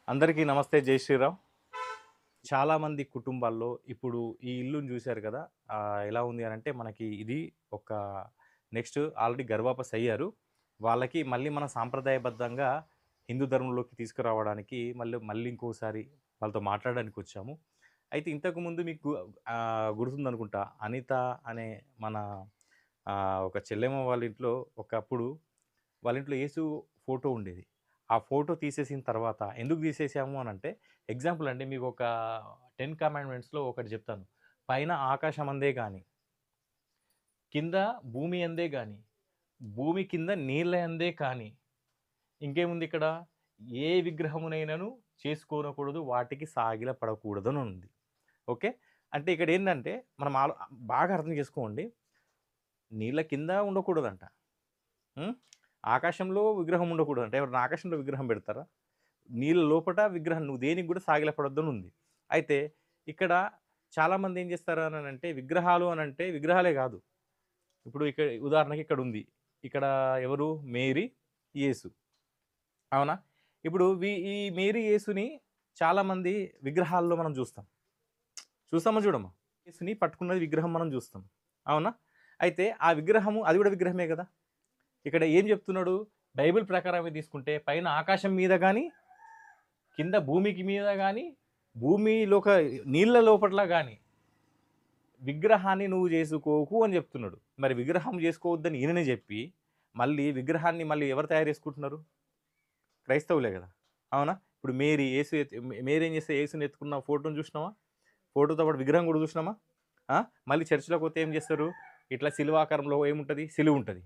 అందరికీ నమస్తే. జై శ్రీరామ్. చాలామంది కుటుంబాల్లో ఇప్పుడు ఈ ఇల్లుని చూశారు కదా! ఎలా ఉంది అనంటే మనకి ఇది ఒక నెక్స్ట్ ఆల్రెడీ గర్భాపస్ అయ్యారు. వాళ్ళకి మళ్ళీ మన సాంప్రదాయబద్ధంగా హిందూ ధర్మంలోకి తీసుకురావడానికి మళ్ళీ ఇంకోసారి వాళ్ళతో మాట్లాడడానికి వచ్చాము. అయితే ఇంతకుముందు మీకు గుర్తుందనుకుంటా. అనిత అనే మన ఒక చెల్లెమ్మ వాళ్ళ ఇంట్లో ఒకప్పుడు వాళ్ళ ఇంట్లో యేసు ఫోటో ఉండేది. ఆ ఫోటో తీసేసిన తర్వాత ఎందుకు తీసేసాము అనంటే ఎగ్జాంపుల్ అండి, మీకు ఒక 10 కమాండ్‌మెంట్స్‌లో ఒకటి చెప్తాను. పైన ఆకాశం అందే గాని, కింద భూమి అందే గాని, భూమి కింద నీళ్ళ అందే కానీ, ఇంకేముంది ఇక్కడ? ఏ విగ్రహమునైనను చేసుకోనకూడదు, వాటికి సాగిల పడకూడదని ఉంది. ఓకే. అంటే ఇక్కడ ఏందంటే మనం బాగా అర్థం చేసుకోండి. నీళ్ళ కింద ఉండకూడదంట. హ్మ్. ఆకాశంలో విగ్రహం ఉండకూడదంట. ఎవరైనా ఆకాశంలో విగ్రహం పెడతారా? నీళ్ళ లోపట విగ్రహం నువ్వు దేనికి కూడా సాగిలపడొద్దని ఉంది. అయితే ఇక్కడ చాలామంది ఏం చేస్తారు అనంటే విగ్రహాలు అనంటే విగ్రహాలే కాదు. ఇప్పుడు ఇక్కడ ఉదాహరణకి ఇక్కడ ఉంది. ఇక్కడ ఎవరు? మేరీ, యేసు. అవునా? ఇప్పుడు ఈ మేరీ, యేసుని చాలామంది విగ్రహాల్లో మనం చూస్తాం. చూస్తామా చూడమా? యేసుని పట్టుకున్నది విగ్రహం మనం చూస్తాం. అవునా? అయితే ఆ విగ్రహము అది కూడా విగ్రహమే కదా! ఇక్కడ ఏం చెప్తున్నాడు? బైబిల్ ప్రకారమే తీసుకుంటే పైన ఆకాశం మీద గాని, కింద భూమికి మీద గాని, భూమిలోక నీళ్ళ లోపట్ల గాని విగ్రహాన్ని నువ్వు చేసుకోకు అని చెప్తున్నాడు. మరి విగ్రహం చేసుకోవద్దని ఈయననే చెప్పి, మళ్ళీ విగ్రహాన్ని ఎవరు తయారు చేసుకుంటున్నారు? క్రైస్తవులే కదా! అవునా? ఇప్పుడు మేరీ, యేసు మేరీ ఏం చేస్తే యేసుని ఎత్తుకున్న ఫోటోని చూసినావా? ఫోటోతో పాటు విగ్రహం కూడా చూసినామా? మళ్ళీ చర్చిలోకి పోతే ఏం చేస్తారు? ఇట్లా సిలువాకారంలో ఏముంటది? సిలువ ఉంటది.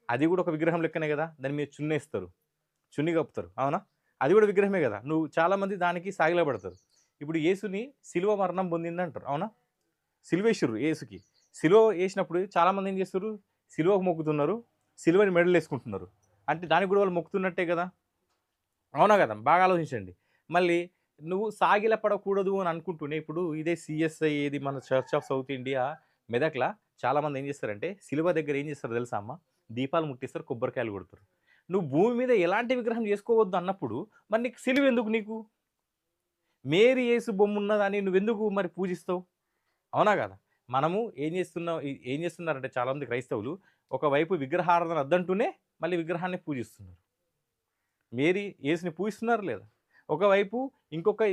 అది కూడా ఒక విగ్రహం లెక్కనే కదా! దాని మీద చున్నేస్తారు. చున్ని కప్పుతారు. అవునా? అది కూడా విగ్రహమే కదా! నువ్వు చాలామంది దానికి సాగిలపడతారు. ఇప్పుడు యేసుని సిలువ మరణం పొందిందంటారు. అవునా? సిలువేసిర్రు యేసుకి. సిలువ ఏసినప్పుడు చాలామంది ఏం చేస్తుర్రు? సిలువకు మొక్కుతున్నారు. సిలువని మెడలేసుకుంటున్నారు. అంటే దానికి కూడా వాళ్ళు మొక్కుతున్నట్టే కదా! అవునా కదా! బాగా ఆలోచించండి. మళ్ళీ నువ్వు సాగిలపడకూడదు అని అనుకుంటూనే ఇప్పుడు ఇదే సీఎస్ఐ ఏది మన చర్చ్ ఆఫ్ సౌత్ ఇండియా మెదక్‌ల చాలామంది ఏం చేస్తారంటే సిలువ దగ్గర ఏం చేస్తారో తెలుసా అమ్మ? దీపాలు ముట్టిస్తారు, కొబ్బరికాయలు కొడతారు. నువ్వు భూమి మీద ఎలాంటి విగ్రహం చేసుకోవద్దు అన్నప్పుడు మరి నీకు సిలువ ఎందుకు నీకు? మేరీ, యేసు బొమ్మున్నదని నువ్వెందుకు మరి పూజిస్తావు? అవునా కదా! మనము ఏం చేస్తున్నారంటే చాలామంది క్రైస్తవులు ఒకవైపు విగ్రహారాధన వద్దంటూనే మళ్ళీ విగ్రహాన్ని పూజిస్తున్నారు. మేరీ, యేసుని పూజిస్తున్నారా లేదా? ఒకవైపు ఇంకొక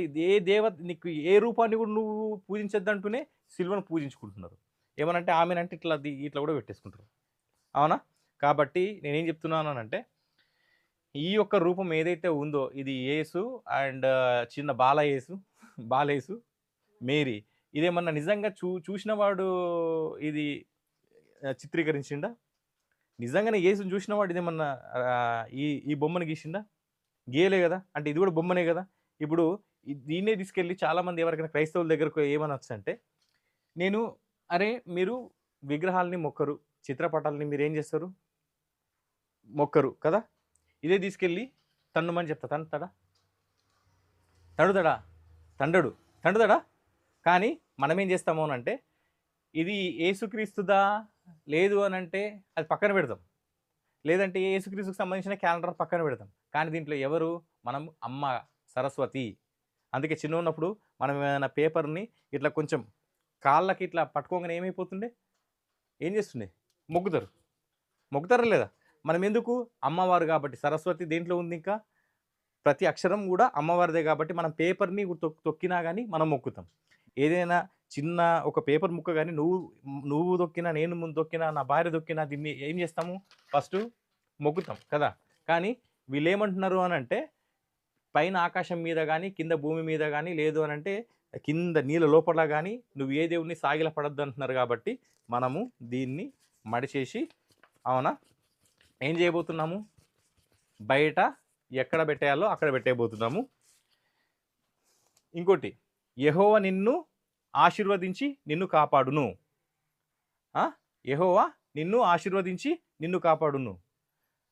నీకు ఏ రూపాన్ని కూడా నువ్వు పూజించొద్దంటూనే సిలువను పూజించుకుంటున్నారు. ఏమనంటే ఆమెనంటే ఇట్లా కూడా పెట్టేసుకుంటారు. అవునా? కాబట్టి నేనేం చెప్తున్నాననంటే ఈ యొక్క రూపం ఏదైతే ఉందో ఇది యేసు అండ్ చిన్న బాలయేసు, మేరీ. ఇదేమన్నా నిజంగా చూసిన వాడు ఇది చిత్రీకరించిండా? నిజంగానే యేసుని చూసిన వాడు ఇదేమన్నా ఈ ఈ బొమ్మను గీసిండా? గీయలే గదా! అంటే ఇది గూడా బొమ్మనే గదా! ఇప్పుడు దీన్నే తీసుకెళ్ళి చాలామంది ఎవరికైనా క్రైస్తవుల దగ్గరకు ఏమనొచ్చంటే, నేను అరే! మీరు విగ్రహాలని మొక్కరు. చిత్రపటాలని మీరేం జేస్తారు? మొక్కరు కదా! ఇదే తీసుకెళ్ళి తన్నుమని చెప్తా. తండుతాడా? తడుతాడా? తండడు. తండుతాడా? కానీ మనమేం జేస్తాము అనంటే, ఇది యేసుక్రీస్తుదా? లేదు అనంటే అది పక్కన పెడతాం. లేదంటే యేసుక్రీస్తుకు సంబంధించిన క్యాలెండర్ పక్కన పెడతాం. కానీ దీంట్లో ఎవరు? మనం అమ్మ సరస్వతి. అందుకే చిన్నగున్నప్పుడు మనం ఏమైనా పేపర్‌ని ఇట్లా కొంచెం కాళ్ళకి ఇట్లా పట్టుకోంగానే ఏమైపోతుండే? ఏం చేస్తుండే? మొక్కుతారు. మొక్కుతారా లేదా? మనమెందుకు? అమ్మవారు కాబట్టి. సరస్వతి దేంట్లో ఉంది ఇంకా? ప్రతి అక్షరం గూడా అమ్మవారిదే కాబట్టి మనం పేపర్‌ని తొక్కినా గాని మనం మొక్కుతాం. ఏదైనా చిన్న ఒక పేపర్ ముక్క గాని నువ్వు తొక్కినా, నేను ముందు తొక్కినా, నా భార్య తొక్కినా దీన్ని ఏం చేస్తాము? ఫస్టు మొక్కుతాం కదా! కానీ వీళ్ళేమంటున్నారు అనంటే, పైన ఆకాశం మీద గాని, కింద భూమి మీద గాని, లేదు అనంటే కింద నీళ్ళ లోపల గాని నువ్వు ఏ దేవుడిని సాగిలపడొద్దు అంటున్నారు కాబట్టి, మనము దీన్ని మడిచేసి అవునా? ఏం చేయబోతున్నాము? బయట ఎక్కడ పెట్టేయాలో అక్కడ పెట్టేయబోతున్నాము. ఇంకోటి, యెహోవా నిన్ను ఆశీర్వదించి నిన్ను కాపాడును. యెహోవా నిన్ను ఆశీర్వదించి నిన్ను కాపాడును.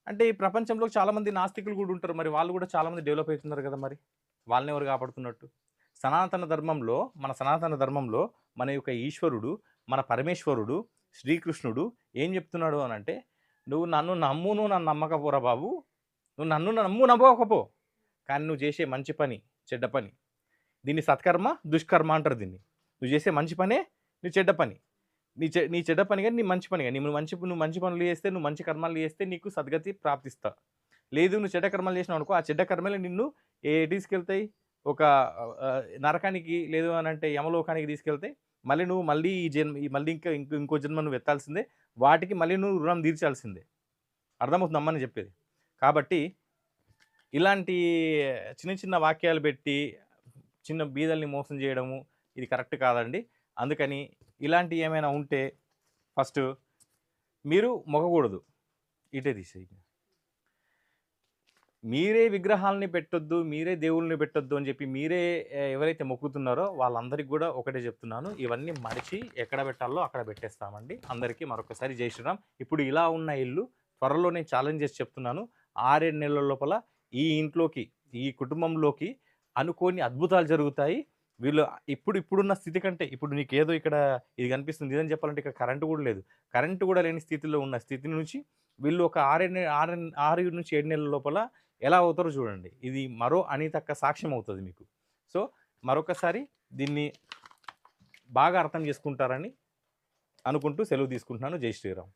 అంటే ఈ ప్రపంచంలో చాలామంది నాస్తికులు కూడా ఉంటారు. మరి వాళ్ళు కూడా చాలామంది డెవలప్ అవుతున్నారు కదా మరి. వాళ్ళని ఎవరు కాపాడుతున్నట్టు? సనాతన ధర్మంలో మన యొక్క ఈశ్వరుడు, మన పరమేశ్వరుడు, శ్రీకృష్ణుడు ఏం చెప్తున్నాడు అనంటే, "నువ్వు నన్ను నమ్ము, నువ్వు నన్ను నమ్మకపోరా బాబు. నువ్వు నన్ను నమ్ము నమ్మకపో. కానీ నువ్వు చేసే మంచి పని, చెడ్డ పని. దీన్ని సత్కర్మ, దుష్కర్మ అంటారు దీన్ని. నువ్వు చేసే మంచి పనే నీ చెడ్డ పని. నీ చెడ్డ పని గాని, నీ మంచి పని గాని. నువ్వు మంచి పనులు చేస్తే, నువ్వు మంచి కర్మలు చేస్తే నీకు సద్గతి ప్రాప్తిస్తా. లేదు నువ్వు చెడ్డ కర్మలు చేసినావనుకో, ఆ చెడ్డ కర్మలే నిన్ను తీసుకెళ్తాయి ఒక నరకానికి, లేదు అనంటే యమలోకానికి తీసుకెళ్తాయి. మళ్ళీ మళ్ళీ ఇంకో జన్మ నువ్వు ఎత్తాల్సిందే. వాటికి మళ్ళీ నువ్వు రుణం తీర్చాల్సిందే. అర్థమవుతుందమ్మా నేను చెప్పేది. కాబట్టి ఇలాంటి చిన్న చిన్న వాక్యాలు పెట్టి చిన్న బీదల్ని మోసం చేయడము ఇది కరెక్ట్ కాదండి. అందుకని ఇలాంటివి ఏమైనా ఉంటే ఫస్ట్ మీరు మొక్కకూడదు. ఇటే తీసేయి. మీరే విగ్రహాలని పెట్టొద్దు, మీరే దేవుళ్ళని పెట్టొద్దు అని చెప్పి మీరే ఎవరైతే మొక్కుతున్నారో వాళ్ళందరికీ కూడా ఒకటే చెప్తున్నాను. ఇవన్నీ మడిచి ఎక్కడ పెట్టాలో అక్కడ పెట్టేస్తామండి. అందరికీ మరొకసారి జై శ్రీరామ్. ఇప్పుడు ఇలా ఉన్న ఇల్లు త్వరలో నేను ఛాలెంజ్ చేసి చెప్తున్నాను. 6, 7 నెలల లోపల ఈ ఇంట్లోకి, ఈ కుటుంబంలోకి అనుకోని అద్భుతాలు జరుగుతాయి. వీళ్ళు ఇప్పుడున్న స్థితి కంటే ఇప్పుడు నీకేదో ఇక్కడ ఇది కనిపిస్తుంది. ఇదని చెప్పాలంటే ఇక్కడ కరెంటు కూడా లేదు. కరెంటు కూడా లేని స్థితిలో ఉన్న స్థితి నుంచి వీళ్ళు ఒక 6 నుంచి 7 నెలల లోపల ఎలా అవుతారో చూడండి. ఇది మరో అనితక్క సాక్ష్యం అవుతుంది మీకు. సో మరొకసారి దీన్ని బాగా అర్థం చేసుకుంటారని అనుకుంటూ సెలవు తీసుకుంటున్నాను. జై శ్రీరామ్.